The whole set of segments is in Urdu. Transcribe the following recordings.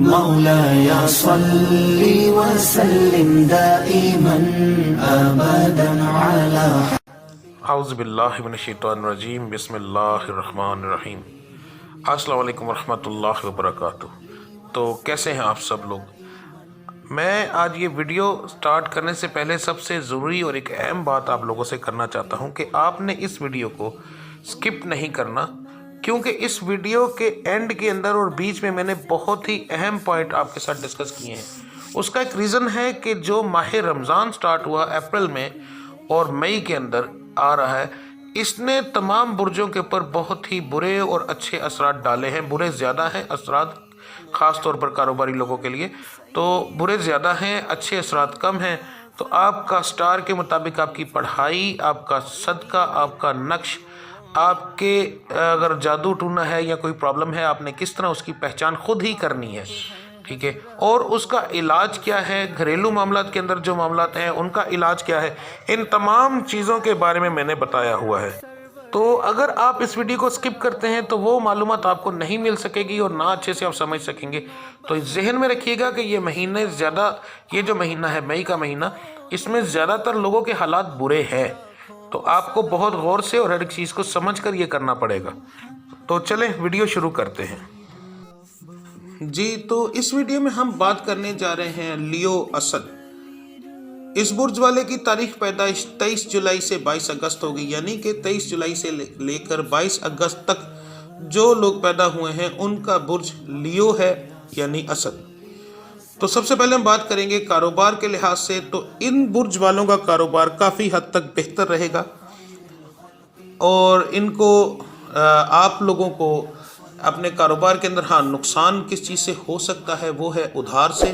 مولاي صل وسلم دائما ابدا على اعوذ باللہ من الشیطان الرجیم، بسم اللہ الرحمن الرحیم۔ السلام علیکم ورحمۃ اللہ وبرکاتہ۔ تو کیسے ہیں آپ سب لوگ؟ میں آج یہ ویڈیو سٹارٹ کرنے سے پہلے سب سے ضروری اور ایک اہم بات آپ لوگوں سے کرنا چاہتا ہوں کہ آپ نے اس ویڈیو کو سکپ نہیں کرنا، کیونکہ اس ویڈیو کے اینڈ کے اندر اور بیچ میں نے بہت ہی اہم پوائنٹ آپ کے ساتھ ڈسکس کیے ہیں۔ اس کا ایک ریزن ہے کہ جو ماہ رمضان سٹارٹ ہوا اپریل میں اور مئی کے اندر آ رہا ہے، اس نے تمام برجوں کے اوپر بہت ہی برے اور اچھے اثرات ڈالے ہیں۔ برے زیادہ ہیں اثرات، خاص طور پر کاروباری لوگوں کے لیے تو برے زیادہ ہیں، اچھے اثرات کم ہیں۔ تو آپ کا سٹار کے مطابق آپ کی پڑھائی، آپ کا صدقہ، آپ کا نقش، آپ کے اگر جادو ٹونا ہے یا کوئی پرابلم ہے، آپ نے کس طرح اس کی پہچان خود ہی کرنی ہے، ٹھیک ہے؟ اور اس کا علاج کیا ہے، گھریلو معاملات کے اندر جو معاملات ہیں ان کا علاج کیا ہے، ان تمام چیزوں کے بارے میں نے بتایا ہوا ہے۔ تو اگر آپ اس ویڈیو کو سکپ کرتے ہیں تو وہ معلومات آپ کو نہیں مل سکے گی اور نہ اچھے سے آپ سمجھ سکیں گے۔ تو ذہن میں رکھیے گا کہ یہ جو مہینہ ہے مئی کا مہینہ، اس میں زیادہ تر لوگوں کے حالات برے ہیں، تو آپ کو بہت غور سے اور ہر ایک چیز کو سمجھ کر یہ کرنا پڑے گا۔ تو چلیں ویڈیو شروع کرتے ہیں۔ جی، تو اس ویڈیو میں ہم بات کرنے جا رہے ہیں لیو اسد۔ اس برج والے کی تاریخ پیدائش 23 جولائی سے 22 اگست ہوگی، یعنی کہ 23 جولائی سے لے کر 22 اگست تک جو لوگ پیدا ہوئے ہیں ان کا برج لیو ہے، یعنی اسد۔ تو سب سے پہلے ہم بات کریں گے کاروبار کے لحاظ سے، تو ان برج والوں کا کاروبار کافی حد تک بہتر رہے گا، اور ان کو آپ لوگوں کو اپنے کاروبار کے اندر نقصان کس چیز سے ہو سکتا ہے، وہ ہے ادھار سے۔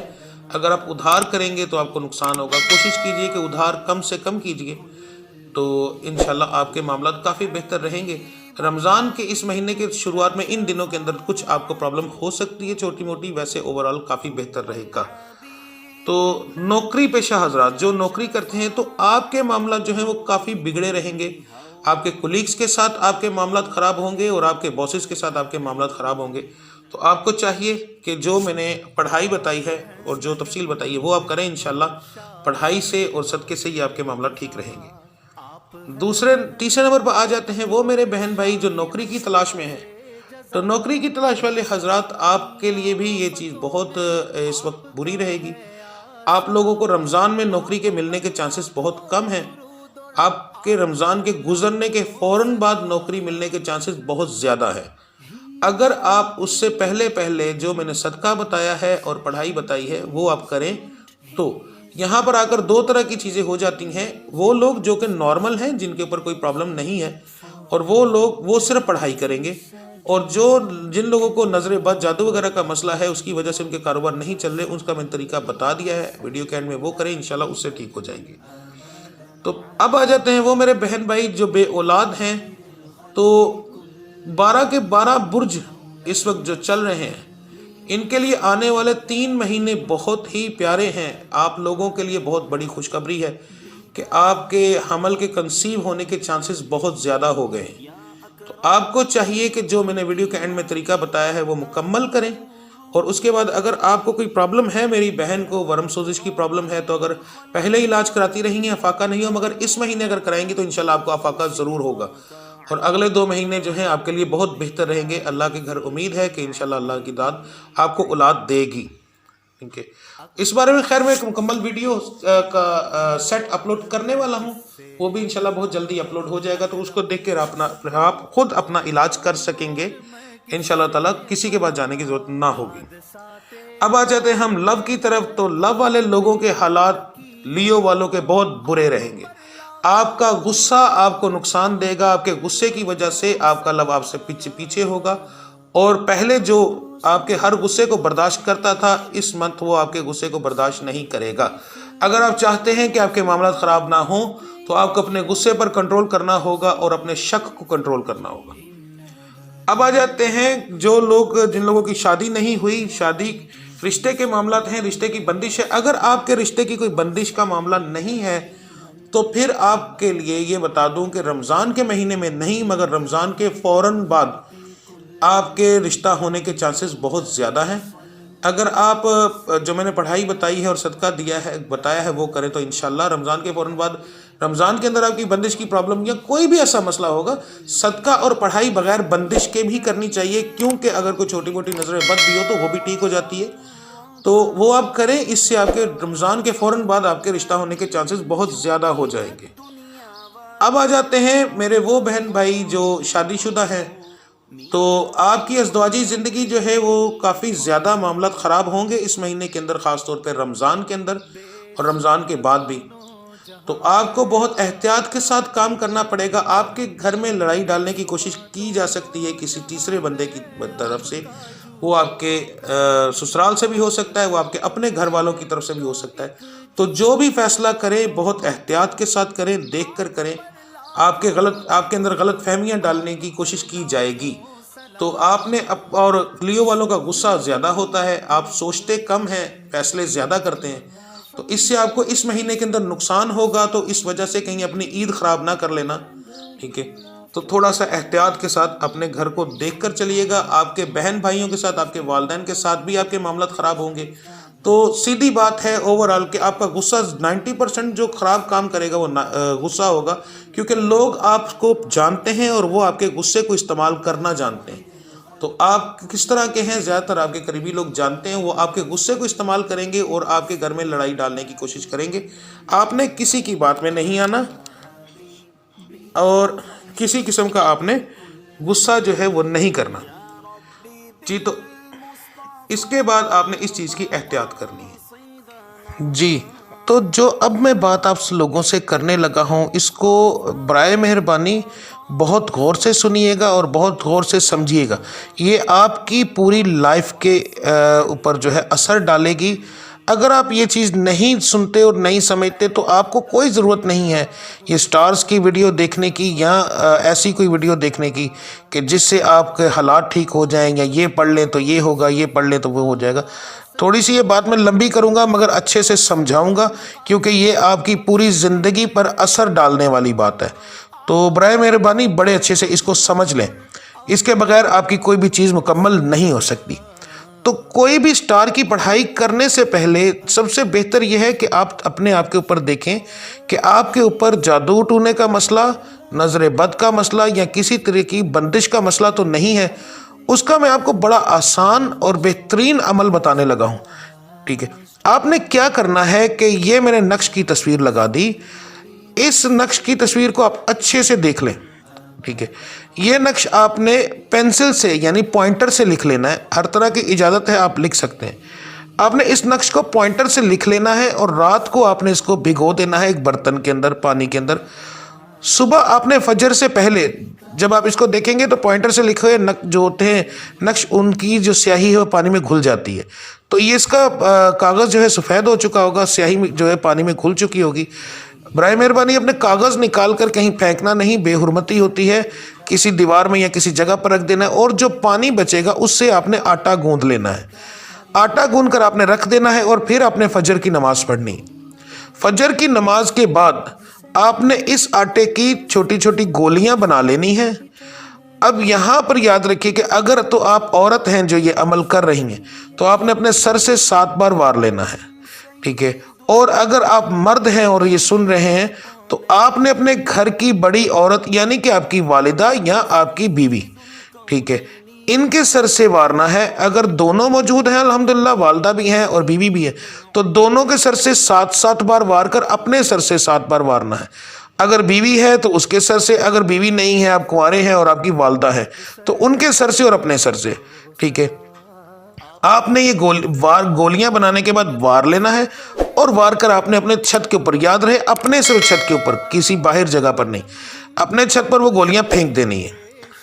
اگر آپ ادھار کریں گے تو آپ کو نقصان ہوگا۔ کوشش کیجئے کہ ادھار کم سے کم کیجئے، تو انشاءاللہ آپ کے معاملات کافی بہتر رہیں گے۔ رمضان کے اس مہینے کے شروعات میں ان دنوں کے اندر کچھ آپ کو پرابلم ہو سکتی ہے چھوٹی موٹی، ویسے اوورآل کافی بہتر رہے گا۔ تو نوکری پیشہ حضرات جو نوکری کرتے ہیں، تو آپ کے معاملات جو ہیں وہ کافی بگڑے رہیں گے۔ آپ کے کولیگز کے ساتھ آپ کے معاملات خراب ہوں گے اور آپ کے باسز کے ساتھ آپ کے معاملات خراب ہوں گے۔ تو آپ کو چاہیے کہ جو میں نے پڑھائی بتائی ہے اور جو تفصیل بتائی ہے وہ آپ کریں انشاءاللہ۔ پڑھائی سے اور صدقے سے یہ آپ کے معاملات ٹھیک رہیں گے۔ تیسرے نمبر پر آ جاتے ہیں وہ میرے بہن بھائی جو نوکری کی تلاش میں ہیں۔ تو نوکری کی تلاش والے حضرات، آپ کے لیے بھی یہ چیز بہت اس وقت بری رہے گی۔ آپ لوگوں کو رمضان میں نوکری کے ملنے کے چانسز بہت کم ہیں۔ آپ کے رمضان کے گزرنے کے فوراً بعد نوکری ملنے کے چانسز بہت زیادہ ہیں۔ اگر آپ اس سے پہلے جو میں نے صدقہ بتایا ہے اور پڑھائی بتائی ہے وہ آپ کریں، تو یہاں پر آ کر دو طرح کی چیزیں ہو جاتی ہیں۔ وہ لوگ جو کہ نارمل ہیں، جن کے اوپر کوئی پرابلم نہیں ہے، اور وہ صرف پڑھائی کریں گے، اور جن لوگوں کو نظر بد، جادو وغیرہ کا مسئلہ ہے، اس کی وجہ سے ان کے کاروبار نہیں چل رہے، اس کا میں نے طریقہ بتا دیا ہے ویڈیو کے اینڈ میں، وہ کریں انشاءاللہ، اس سے ٹھیک ہو جائیں گے۔ تو اب آ جاتے ہیں وہ میرے بہن بھائی جو بے اولاد ہیں۔ تو 12 کے 12 برج اس وقت جو چل رہے ہیں، ان کے لیے آنے والے 3 مہینے بہت ہی پیارے ہیں۔ آپ لوگوں کے لیے بہت بڑی خوشخبری ہے کہ آپ کے حمل کے کنسیو ہونے کے چانسز بہت زیادہ ہو گئے ہیں۔ تو آپ کو چاہیے کہ جو میں نے ویڈیو کے اینڈ میں طریقہ بتایا ہے وہ مکمل کریں، اور اس کے بعد اگر آپ کو کوئی پرابلم ہے، میری بہن کو ورم سوزش کی پرابلم ہے، تو اگر پہلے علاج کراتی رہیں گے افاقہ نہیں ہو، مگر اس مہینے اگر کرائیں گے تو انشاءاللہ آپ کو افاقہ ضرور ہوگا، اور اگلے 2 مہینے جو ہیں آپ کے لیے بہت بہتر رہیں گے۔ اللہ کے گھر امید ہے کہ انشاءاللہ اللہ کی داد آپ کو اولاد دے گی، ٹھیک ہے؟ اس بارے میں خیر میں ایک مکمل ویڈیو کا سیٹ اپلوڈ کرنے والا ہوں، وہ بھی انشاءاللہ بہت جلدی اپلوڈ ہو جائے گا، تو اس کو دیکھ کر آپ خود اپنا علاج کر سکیں گے انشاءاللہ تعالیٰ، کسی کے پاس جانے کی ضرورت نہ ہوگی۔ اب آ جاتے ہیں ہم لو کی طرف۔ تو لو والے لوگوں کے حالات لیو والوں کے بہت برے رہیں گے۔ آپ کا غصہ آپ کو نقصان دے گا، آپ کے غصے کی وجہ سے آپ کا لو آپ سے پیچھے ہوگا، اور پہلے جو آپ کے ہر غصے کو برداشت کرتا تھا، اس منتھ وہ آپ کے غصے کو برداشت نہیں کرے گا۔ اگر آپ چاہتے ہیں کہ آپ کے معاملات خراب نہ ہوں تو آپ کو اپنے غصے پر کنٹرول کرنا ہوگا اور اپنے شک کو کنٹرول کرنا ہوگا۔ اب آ جاتے ہیں جن لوگوں کی شادی نہیں ہوئی، شادی رشتے کے معاملات ہیں، رشتے کی بندش ہے۔ اگر آپ کے رشتے کی کوئی بندش کا معاملہ نہیں ہے تو پھر آپ کے لیے یہ بتا دوں کہ رمضان کے مہینے میں نہیں، مگر رمضان کے فوراً بعد آپ کے رشتہ ہونے کے چانسز بہت زیادہ ہیں۔ اگر آپ جو میں نے پڑھائی بتائی ہے اور صدقہ دیا ہے بتایا ہے وہ کریں تو انشاءاللہ رمضان کے فوراً بعد، رمضان کے اندر آپ کی بندش کی پرابلم یا کوئی بھی ایسا مسئلہ ہوگا، صدقہ اور پڑھائی بغیر بندش کے بھی کرنی چاہیے، کیونکہ اگر کوئی چھوٹی موٹی نظر بد بھی ہو تو وہ بھی ٹھیک ہو جاتی ہے، تو وہ آپ کریں، اس سے آپ کے رمضان کے فوراً بعد آپ کے رشتہ ہونے کے چانسز بہت زیادہ ہو جائیں گے۔ اب آ جاتے ہیں میرے وہ بہن بھائی جو شادی شدہ ہیں، تو آپ کی ازدواجی زندگی جو ہے وہ کافی زیادہ معاملات خراب ہوں گے اس مہینے کے اندر، خاص طور پہ رمضان کے اندر اور رمضان کے بعد بھی، تو آپ کو بہت احتیاط کے ساتھ کام کرنا پڑے گا۔ آپ کے گھر میں لڑائی ڈالنے کی کوشش کی جا سکتی ہے کسی تیسرے بندے کی طرف سے، وہ آپ کے سسرال سے بھی ہو سکتا ہے، وہ آپ کے اپنے گھر والوں کی طرف سے بھی ہو سکتا ہے، تو جو بھی فیصلہ کریں بہت احتیاط کے ساتھ کریں، دیکھ کر کریں، آپ کے اندر غلط فہمیاں ڈالنے کی کوشش کی جائے گی تو آپ نے اور لیو والوں کا غصہ زیادہ ہوتا ہے، آپ سوچتے کم ہیں، فیصلے زیادہ کرتے ہیں، تو اس سے آپ کو اس مہینے کے اندر نقصان ہوگا، تو اس وجہ سے کہیں اپنی عید خراب نہ کر لینا، ٹھیک ہے؟ تو تھوڑا سا احتیاط کے ساتھ اپنے گھر کو دیکھ کر چلیے گا۔ آپ کے بہن بھائیوں کے ساتھ، آپ کے والدین کے ساتھ بھی آپ کے معاملات خراب ہوں گے، تو سیدھی بات ہے اوورآل کہ آپ کا غصہ 90% جو خراب کام کرے گا وہ غصہ ہوگا، کیونکہ لوگ آپ کو جانتے ہیں اور وہ آپ کے غصے کو استعمال کرنا جانتے ہیں، تو آپ کس طرح کے ہیں زیادہ تر آپ کے قریبی لوگ جانتے ہیں، وہ آپ کے غصے کو استعمال کریں گے اور آپ کے گھر میں لڑائی ڈالنے کی کوشش کریں گے۔ آپ نے کسی کی بات میں نہیں آنا اور کسی قسم کا آپ نے غصہ جو ہے وہ نہیں کرنا جی۔ تو اس کے بعد آپ نے اس چیز کی احتیاط کرنی ہے جی۔ تو جو اب میں بات آپ لوگوں سے کرنے لگا ہوں، اس کو برائے مہربانی بہت غور سے سنیے گا اور بہت غور سے سمجھیے گا، یہ آپ کی پوری لائف کے اوپر جو ہے اثر ڈالے گی۔ اگر آپ یہ چیز نہیں سنتے اور نہیں سمجھتے تو آپ کو کوئی ضرورت نہیں ہے یہ سٹارز کی ویڈیو دیکھنے کی یا ایسی کوئی ویڈیو دیکھنے کی کہ جس سے آپ کے حالات ٹھیک ہو جائیں، یا یہ پڑھ لیں تو یہ ہوگا، یہ پڑھ لیں تو وہ ہو جائے گا۔ تھوڑی سی یہ بات میں لمبی کروں گا مگر اچھے سے سمجھاؤں گا، کیونکہ یہ آپ کی پوری زندگی پر اثر ڈالنے والی بات ہے، تو برائے مہربانی بڑے اچھے سے اس کو سمجھ لیں، اس کے بغیر آپ کی کوئی بھی چیز مکمل نہیں ہو سکتی۔ تو کوئی بھی سٹار کی پڑھائی کرنے سے پہلے سب سے بہتر یہ ہے کہ آپ اپنے آپ کے اوپر دیکھیں کہ آپ کے اوپر جادو ٹونے کا مسئلہ، نظر بد کا مسئلہ یا کسی طرح کی بندش کا مسئلہ تو نہیں ہے۔ اس کا میں آپ کو بڑا آسان اور بہترین عمل بتانے لگا ہوں، ٹھیک ہے؟ آپ نے کیا کرنا ہے کہ یہ میں نے نقش کی تصویر لگا دی، اس نقش کی تصویر کو آپ اچھے سے دیکھ لیں، ٹھیک ہے؟ یہ نقش آپ نے پینسل سے یعنی پوائنٹر سے لکھ لینا ہے، ہر طرح کی اجازت ہے، آپ لکھ سکتے ہیں۔ آپ نے اس نقش کو پوائنٹر سے لکھ لینا ہے اور رات کو آپ نے اس کو بھگو دینا ہے ایک برتن کے اندر، پانی کے اندر۔ صبح آپ نے فجر سے پہلے جب آپ اس کو دیکھیں گے تو پوائنٹر سے لکھے ہوئے جو ہوتے ہیں نقش، ان کی جو سیاہی ہے وہ پانی میں گھل جاتی ہے، تو یہ اس کا کاغذ جو ہے سفید ہو چکا ہوگا، سیاہی جو ہے پانی میں گھل چکی ہوگی۔ برائے مہربانی اپنے کاغذ نکال کر کہیں پھینکنا نہیں، بے حرمتی ہوتی ہے، کسی دیوار میں یا کسی جگہ پر رکھ دینا ہے، اور جو پانی بچے گا اس سے آپ نے آٹا گوندھ لینا ہے، آٹا گوندھ کر آپ نے رکھ دینا ہے، اور پھر آپ نے فجر کی نماز پڑھنی۔ فجر کی نماز کے بعد آپ نے اس آٹے کی چھوٹی چھوٹی گولیاں بنا لینی ہیں۔ اب یہاں پر یاد رکھیے کہ اگر تو آپ عورت ہیں جو یہ عمل کر رہی ہیں تو آپ نے اپنے سر سے 7 بار وار لینا ہے، ٹھیک ہے؟ اور اگر آپ مرد ہیں اور یہ سن رہے ہیں تو آپ نے اپنے گھر کی بڑی عورت یعنی کہ آپ کی والدہ یا آپ کی بیوی، ٹھیک ہے، ان کے سر سے وارنا ہے۔ اگر دونوں موجود ہیں الحمدللہ، والدہ بھی ہیں اور بیوی بھی ہے، تو دونوں کے سر سے 7 بار وار کر اپنے سر سے 7 بار وارنا ہے۔ اگر بیوی ہے تو اس کے سر سے، اگر بیوی نہیں ہے، آپ کنوارے ہیں اور آپ کی والدہ ہے تو ان کے سر سے اور اپنے سر سے، ٹھیک ہے؟ آپ نے یہ گولیاں بنانے کے بعد وار لینا ہے، اور وار کر آپ نے اپنے چھت کے اوپر، یاد رہے اپنے صرف چھت کے اوپر، کسی باہر جگہ پر نہیں، اپنے چھت پر وہ گولیاں پھینک دینی ہے،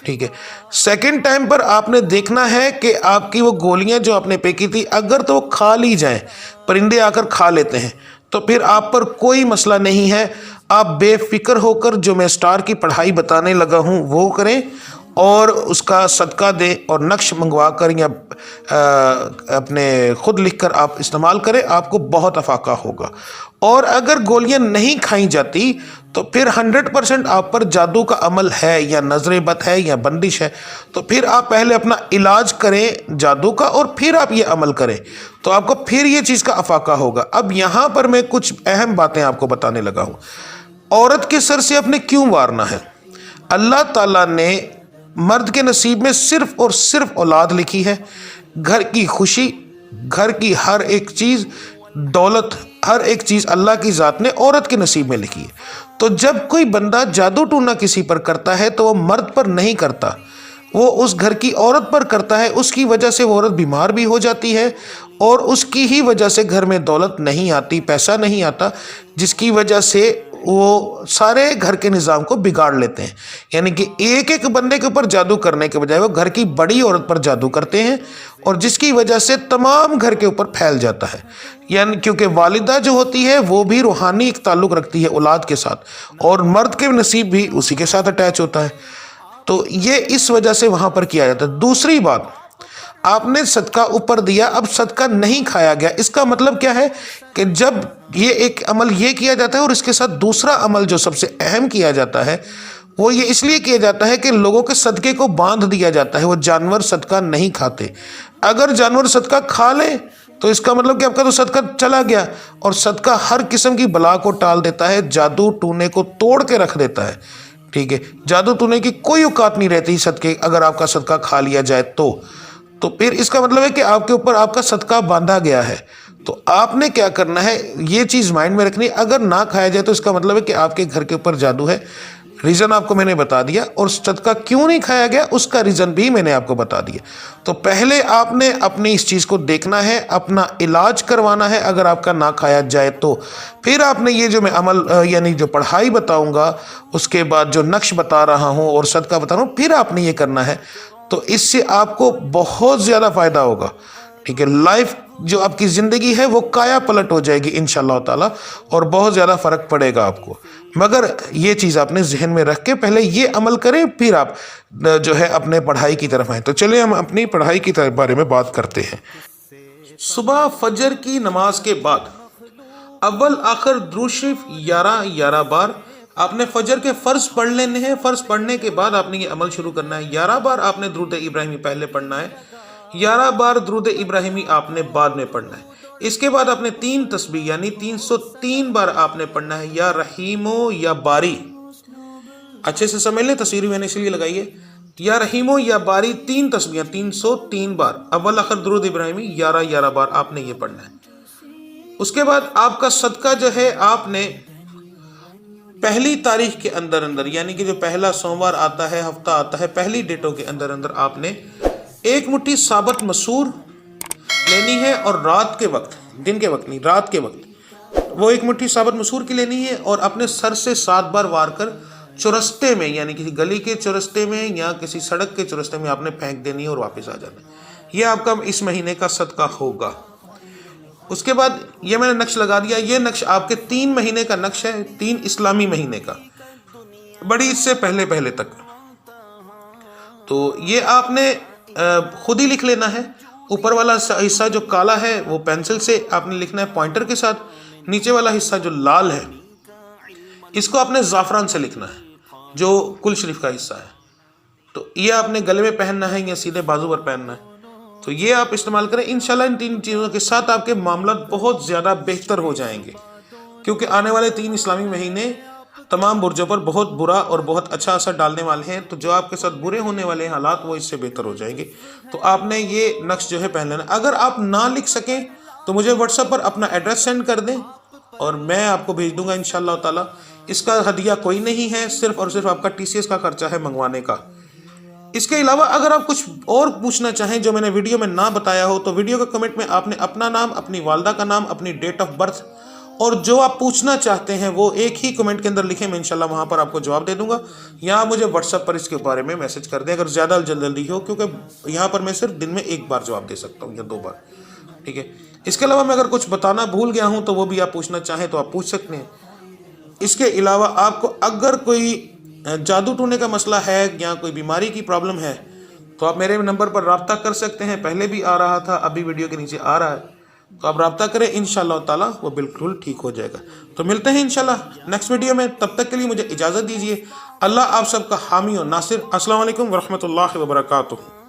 ٹھیک ہے؟ سیکنڈ ٹائم پر آپ نے دیکھنا ہے کہ آپ کی وہ گولیاں جو آپ نے پھینکی تھی اگر تو وہ کھا لی جائیں، پرندے آ کر کھا لیتے ہیں، تو پھر آپ پر کوئی مسئلہ نہیں ہے، آپ بے فکر ہو کر جو میں سٹار کی پڑھائی بتانے لگا ہوں وہ کریں، اور اس کا صدقہ دیں اور نقش منگوا کر یا اپنے خود لکھ کر آپ استعمال کریں، آپ کو بہت افاقہ ہوگا۔ اور اگر گولیاں نہیں کھائی جاتی تو پھر 100% آپ پر جادو کا عمل ہے یا نظر بد ہے یا بندش ہے، تو پھر آپ پہلے اپنا علاج کریں جادو کا اور پھر آپ یہ عمل کریں، تو آپ کو پھر یہ چیز کا افاقہ ہوگا۔ اب یہاں پر میں کچھ اہم باتیں آپ کو بتانے لگا ہوں۔ عورت کے سر سے آپ نے کیوں وارنا ہے؟ اللہ تعالیٰ نے مرد کے نصیب میں صرف اور صرف اولاد لکھی ہے، گھر کی خوشی، گھر کی ہر ایک چیز، دولت، ہر ایک چیز اللہ کی ذات نے عورت کے نصیب میں لکھی ہے۔ تو جب کوئی بندہ جادو ٹونا کسی پر کرتا ہے تو وہ مرد پر نہیں کرتا، وہ اس گھر کی عورت پر کرتا ہے۔ اس کی وجہ سے وہ عورت بیمار بھی ہو جاتی ہے اور اس کی ہی وجہ سے گھر میں دولت نہیں آتی، پیسہ نہیں آتا، جس کی وجہ سے وہ سارے گھر کے نظام کو بگاڑ لیتے ہیں۔ یعنی کہ ایک ایک بندے کے اوپر جادو کرنے کے بجائے وہ گھر کی بڑی عورت پر جادو کرتے ہیں، اور جس کی وجہ سے تمام گھر کے اوپر پھیل جاتا ہے۔ یعنی کیونکہ والدہ جو ہوتی ہے وہ بھی روحانی ایک تعلق رکھتی ہے اولاد کے ساتھ، اور مرد کے نصیب بھی اسی کے ساتھ اٹیچ ہوتا ہے، تو یہ اس وجہ سے وہاں پر کیا جاتا ہے۔ دوسری بات، آپ نے صدقہ اوپر دیا، اب صدقہ نہیں کھایا گیا، اس کا مطلب کیا ہے کہ جب یہ ایک عمل یہ کیا جاتا ہے اور اس کے ساتھ دوسرا عمل جو سب سے اہم کیا جاتا ہے وہ یہ اس لیے کیا جاتا ہے کہ لوگوں کے صدقے کو باندھ دیا جاتا ہے۔ وہ جانور صدقہ نہیں کھاتے، اگر جانور صدقہ کھا لیں تو اس کا مطلب کہ آپ کا تو صدقہ چلا گیا، اور صدقہ ہر قسم کی بلا کو ٹال دیتا ہے، جادو ٹونے کو توڑ کے رکھ دیتا ہے، ٹھیک ہے۔ جادو ٹونے کی کوئی اوقات نہیں رہتی صدقے، اگر آپ کا صدقہ کھا لیا جائے تو پھر اس کا مطلب ہے کہ آپ کے اوپر آپ کا صدقہ باندھا گیا ہے۔ تو آپ نے کیا کرنا ہے، یہ چیز مائنڈ میں رکھنی، اگر نہ کھایا جائے تو اس کا مطلب ہے کہ آپ کے گھر کے اوپر جادو ہے۔ ریزن آپ کو میں نے بتا دیا، اور صدقہ کیوں نہیں کھایا گیا اس کا ریزن بھی میں نے آپ کو بتا دیا۔ تو پہلے آپ نے اپنی اس چیز کو دیکھنا ہے، اپنا علاج کروانا ہے اگر آپ کا نہ کھایا جائے تو۔ پھر آپ نے یہ جو میں عمل یعنی جو پڑھائی بتاؤں گا، اس کے بعد جو نقش بتا رہا ہوں اور صدقہ بتا رہا ہوں، پھر آپ نے یہ کرنا ہے، تو اس سے آپ کو بہت زیادہ فائدہ ہوگا، ٹھیک ہے۔ لائف جو آپ کی زندگی ہے وہ کایا پلٹ ہو جائے گی انشاءاللہ تعالی، اور بہت زیادہ فرق پڑے گا آپ کو۔ مگر یہ چیز آپ نے ذہن میں رکھ کے پہلے یہ عمل کریں، پھر آپ جو ہے اپنے پڑھائی کی طرف آئیں۔ تو چلیں ہم اپنی پڑھائی کی بارے میں بات کرتے ہیں۔ صبح فجر کی نماز کے بعد اول آخر درود شریف 11 بار آپ نے فجر کے فرض پڑھ لینے ہیں۔ فرض پڑھنے کے بعد آپ نے یہ عمل شروع کرنا ہے۔ 11 بار آپ نے درود ابراہیمی پہلے پڑھنا ہے، 11 بار درود ابراہیمی آپ نے بعد میں پڑھنا ہے۔ اس کے بعد آپ نے 3 تسبیح یعنی 303 بار آپ نے پڑھنا ہے، یا رحیمو یا باری۔ اچھے سے سمجھ لیں، تصویر میں نے اس لیے لگائی ہے، یا رحیمو یا باری 3 تسبیح 303 بار، اول آخر درود ابراہیمی 11 بار آپ نے یہ پڑھنا ہے۔ اس کے بعد آپ کا صدقہ جو ہے آپ نے پہلی تاریخ کے اندر یعنی کہ جو پہلا سوموار آتا ہے، ہفتہ آتا ہے، پہلی ڈیٹوں کے اندر آپ نے 1 مٹھی ثابت مسور لینی ہے، اور رات کے وقت، دن کے وقت نہیں، رات کے وقت وہ 1 مٹھی ثابت مسور کی لینی ہے، اور اپنے سر سے 7 بار وار کر چرستے میں یعنی کسی گلی کے چرستے میں یا کسی سڑک کے چرستے میں آپ نے پھینک دینی ہے اور واپس آ جانا ہے۔ یہ آپ کا اس مہینے کا صدقہ ہوگا۔ اس کے بعد یہ میں نے نقش لگا دیا، یہ نقش آپ کے 3 مہینے کا نقش ہے، 3 اسلامی مہینے کا، بڑی اس سے پہلے تک۔ تو یہ آپ نے خود ہی لکھ لینا ہے۔ اوپر والا حصہ جو کالا ہے وہ پینسل سے آپ نے لکھنا ہے پوائنٹر کے ساتھ، نیچے والا حصہ جو لال ہے اس کو آپ نے زعفران سے لکھنا ہے، جو کل شریف کا حصہ ہے۔ تو یہ آپ نے گلے میں پہننا ہے یا سیدھے بازو پر پہننا ہے، تو یہ آپ استعمال کریں۔ انشاءاللہ ان 3 چیزوں کے ساتھ آپ کے معاملات بہت زیادہ بہتر ہو جائیں گے، کیونکہ آنے والے 3 اسلامی مہینے تمام برجوں پر بہت برا اور بہت اچھا اثر ڈالنے والے ہیں۔ تو جو آپ کے ساتھ برے ہونے والے حالات وہ اس سے بہتر ہو جائیں گے۔ تو آپ نے یہ نقش جو ہے پہن لینا۔ اگر آپ نہ لکھ سکیں تو مجھے واٹس ایپ پر اپنا ایڈریس سینڈ کر دیں اور میں آپ کو بھیج دوں گا انشاءاللہ تعالی۔ اس کا ہدیہ کوئی نہیں ہے، صرف اور صرف آپ کا TCS کا خرچہ ہے منگوانے کا۔ اس کے علاوہ اگر آپ کچھ اور پوچھنا چاہیں جو میں نے ویڈیو میں نہ بتایا ہو تو ویڈیو کے کمنٹ میں آپ نے اپنا نام، اپنی والدہ کا نام، اپنی ڈیٹ آف برتھ اور جو آپ پوچھنا چاہتے ہیں وہ ایک ہی کمنٹ کے اندر لکھیں، میں انشاءاللہ وہاں پر آپ کو جواب دے دوں گا، یا آپ مجھے واٹس ایپ پر اس کے بارے میں میسج کر دیں اگر زیادہ جلدی ہو، کیونکہ یہاں پر میں صرف دن میں 1 بار جواب دے سکتا ہوں یا 2 بار، ٹھیک ہے۔ اس کے علاوہ میں اگر کچھ بتانا بھول گیا ہوں تو وہ بھی آپ پوچھنا چاہیں تو آپ پوچھ سکتے ہیں۔ اس کے علاوہ آپ کو اگر کوئی جادو ٹونے کا مسئلہ ہے یا کوئی بیماری کی پرابلم ہے تو آپ میرے نمبر پر رابطہ کر سکتے ہیں. پہلے بھی آ رہا تھا, ابھی ویڈیو کے نیچے آ رہا ہے, تو آپ رابطہ کریں, انشاءاللہ تعالی وہ بالکل ٹھیک ہو جائے گا. تو ملتے ہیں انشاءاللہ نیکسٹ ویڈیو میں, تب تک کے لیے مجھے اجازت دیجیے. اللہ آپ سب کا حامی و ناصر. السلام علیکم ورحمۃ اللہ وبرکاتہ.